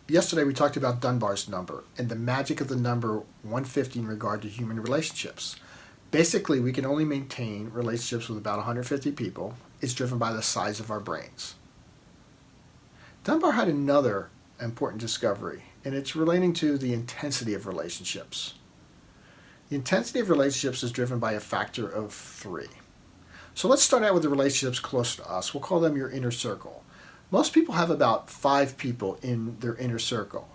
Yesterday we talked about Dunbar's number and the magic of the number 150 in regard to human relationships. Basically, we can only maintain relationships with about 150 people. It's driven by the size of our brains. Dunbar had another important discovery, and it's relating to the intensity of relationships. The intensity of relationships is driven by a factor of 3. So let's start out with the relationships close to us. We'll call them your inner circle. Most people have about 5 people in their inner circle.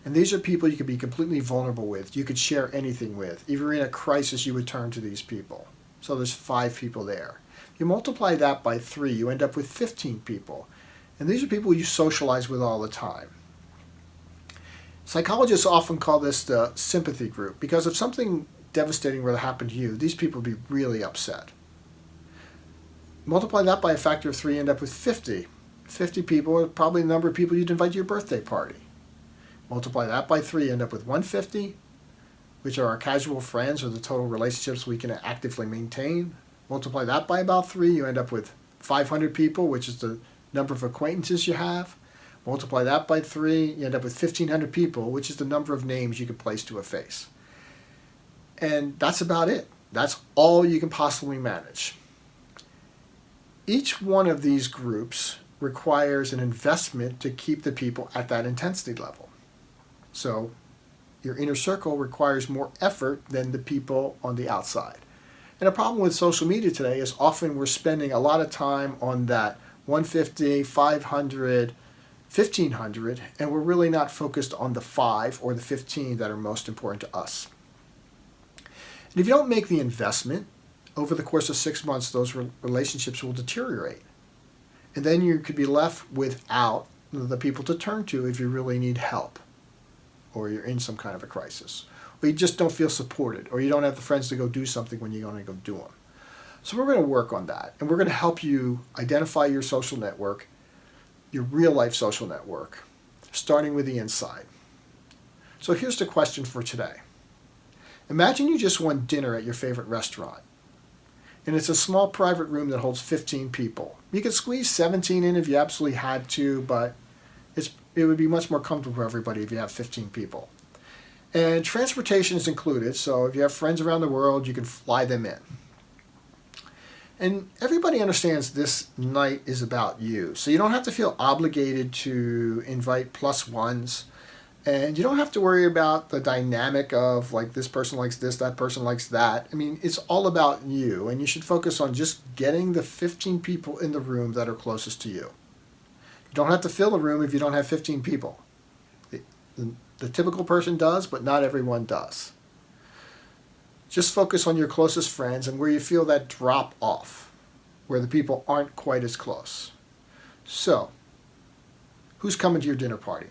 And these are people you can be completely vulnerable with. You could share anything with. If you're in a crisis, you would turn to these people. So there's 5 people there. You multiply that by 3, you end up with 15 people. And these are people you socialize with all the time. Psychologists often call this the sympathy group because if something devastating were to happen to you, these people would be really upset. Multiply that by a factor of 3, you end up with 50. 50 people are probably the number of people you'd invite to your birthday party. Multiply that by 3, you end up with 150, which are our casual friends or the total relationships we can actively maintain. Multiply that by about 3, you end up with 500 people, which is the number of acquaintances you have. Multiply that by 3, you end up with 1,500 people, which is the number of names you can place to a face. And that's about it. That's all you can possibly manage. Each one of these groups requires an investment to keep the people at that intensity level. So your inner circle requires more effort than the people on the outside. And a problem with social media today is often we're spending a lot of time on that 150, 500, 1,500, and we're really not focused on the 5 or the 15 that are most important to us. And if you don't make the investment, over the course of 6 months, those relationships will deteriorate. And then you could be left without the people to turn to if you really need help, or you're in some kind of a crisis, or you just don't feel supported, or you don't have the friends to go do something when you're going to go do them. So we're going to work on that, and we're going to help you identify your social network, your real-life social network, starting with the inside. So here's the question for today. Imagine you just won dinner at your favorite restaurant, and it's a small private room that holds 15 people. You could squeeze 17 in if you absolutely had to, but it would be much more comfortable for everybody if you have 15 people. And transportation is included, so if you have friends around the world, you can fly them in. And everybody understands this night is about you, so you don't have to feel obligated to invite plus ones, and you don't have to worry about the dynamic of like this person likes this, that person likes that. I mean, it's all about you, and you should focus on just getting the 15 people in the room that are closest to you. You don't have to fill a room if you don't have 15 people. The typical person does, but not everyone does. Just focus on your closest friends and where you feel that drop off, where the people aren't quite as close. So, who's coming to your dinner party?